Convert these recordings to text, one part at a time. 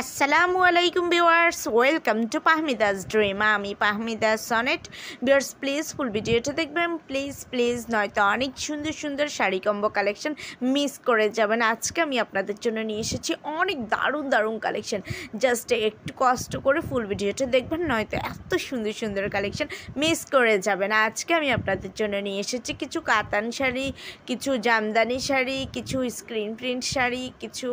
আসসালামু আলাইকুম viewers, welcome to পাহমিদাস dream. আমি পাহমিদা সনেট। ভিউয়ার্স প্লিজ ফুল ভিডিওটা দেখবেন, প্লিজ নয়তো অনেক সুন্দর সুন্দর শাড়ি কম্বো কালেকশন মিস করে যাবেন। আজকে আমি আপনাদের জন্য নিয়ে এসেছি অনেক দারুণ কালেকশন। জাস্ট একটু কষ্ট করে ফুল ভিডিওটা দেখবেন, নয়তো এত সুন্দর সুন্দর কালেকশন মিস করে যাবেন। আজকে আমি আপনাদের জন্য নিয়ে এসেছি কিছু কাতান শাড়ি, কিছু জামদানি শাড়ি, কিছু স্ক্রিন প্রিন্ট শাড়ি, কিছু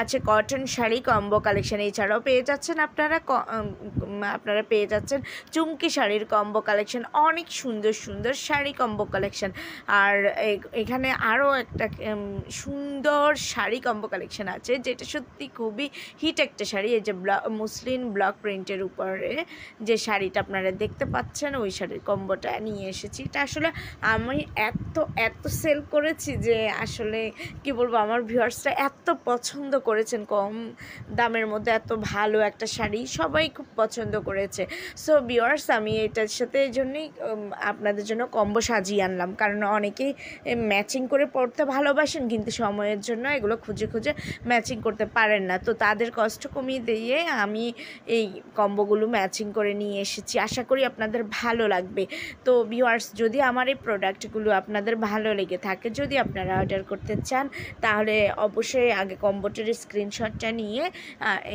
আছে কটন শাড়ি কম্বো কালেকশন। এছাড়াও পেয়ে যাচ্ছেন আপনারা পেয়ে যাচ্ছেন চুমকি শাড়ির কম্বো কালেকশন, অনেক সুন্দর সুন্দর শাড়ি কম্বো কালেকশন। আর এখানে আরও একটা সুন্দর শাড়ি কম্বো কালেকশন আছে, যেটা সত্যি খুবই হিট একটা শাড়ি। এই যে মুসলিন ব্লক প্রিন্টের উপরে যে শাড়িটা আপনারা দেখতে পাচ্ছেন, ওই শাড়ির কম্বোটা নিয়ে এসেছি। এটা আসলে আমি এত সেল করেছি যে আসলে কি বলবো, আমার ভিউয়ার্সরা এত পছন্দ করেছেন। কম দামের মধ্যে এত ভালো একটা শাড়ি সবাই খুব পছন্দ করেছে। সো ভিউয়ার্স, আমি এটার সাথে এই জন্যই আপনাদের জন্য কম্বো সাজিয়ে আনলাম, কারণ অনেকেই ম্যাচিং করে পরতে ভালোবাসেন, কিন্তু সময়ের জন্য এগুলো খুঁজে ম্যাচিং করতে পারেন না। তো তাদের কষ্ট কমিয়ে দিয়ে আমি এই কম্বোগুলো ম্যাচিং করে নিয়ে এসেছি। আশা করি আপনাদের ভালো লাগবে। তো ভিউয়ার্স, যদি আমার এই প্রোডাক্টগুলো আপনাদের ভালো লেগে থাকে, যদি আপনারা অর্ডার করতে চান, তাহলে অবশ্যই আগে কম্বোটির স্ক্রিনশটটা নিয়ে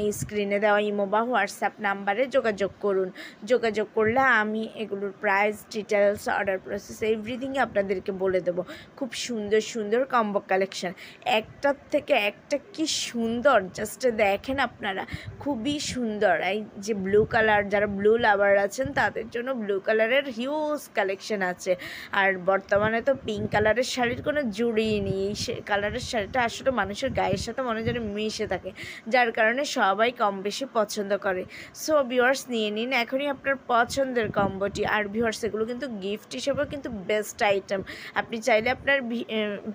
এই স্ক্রিনে দেওয়া ইমো বা হোয়াটসঅ্যাপ নাম্বারে যোগাযোগ করুন। যোগাযোগ করলে আমি এগুলোর price, details, order process everything আপনাদেরকে বলে দেবো। খুব সুন্দর সুন্দর কম্বো কালেকশন, একটার থেকে একটা কি সুন্দর, জাস্ট দেখেন আপনারা, খুবই সুন্দর। এই যে ব্লু কালার, যারা ব্লু লাভার আছেন তাদের জন্য ব্লু কালারের হিউজ কালেকশন আছে। আর বর্তমানে তো পিঙ্ক কালারের শাড়ির কোনো জুড়িই নেই। এই কালারের শাড়িটা আসলে মানুষের গায়ের সাথে মনে যেন মিশে থাকে, যার কারণে সবাই কম বেশি পছন্দ করে। সো ভিউয়ার্স, নিয়ে নিন এখনই আপনার পছন্দের কম্বোটি। আর ভিউয়ার্স, এগুলো কিন্তু গিফট হিসেবেও কিন্তু বেস্ট আইটেম। আপনি চাইলে আপনার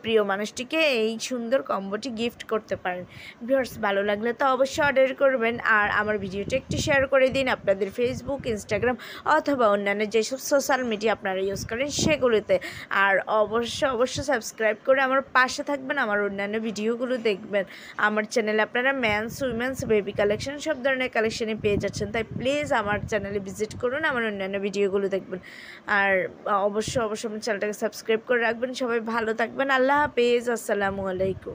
প্রিয় মানুষটিকে এই সুন্দর কম্বোটি গিফট করতে পারেন। ভিউয়ার্স, ভালো লাগলে তো অবশ্যই অর্ডার করবেন। আর আমার ভিডিওটা একটু শেয়ার করে দিন আপনাদের ফেসবুক, ইনস্টাগ্রাম অথবা অন্যান্য যেসব সোশ্যাল মিডিয়া আপনারা ইউজ করেন সেগুলোতে। আর অবশ্যই সাবস্ক্রাইব করে আমার পাশে থাকবেন, আমার অন্যান্য ভিডিওগুলো দেখবেন। আমার চ্যানেলে আপনারা মেন্স, উইমেন্স, বেবি কালেকশন সব ধরনের কালেকশনই পেয়ে যাচ্ছেন। তাই প্লিজ আমার চ্যানেলে ভিজিট করুন, আমার অন্যান্য ভিডিওগুলো দেখবেন। আর অবশ্যই আমার চ্যানেলটাকে সাবস্ক্রাইব করে রাখবেন। সবাই ভালো থাকবেন। আল্লাহ হাফেজ, আসসালামু আলাইকুম।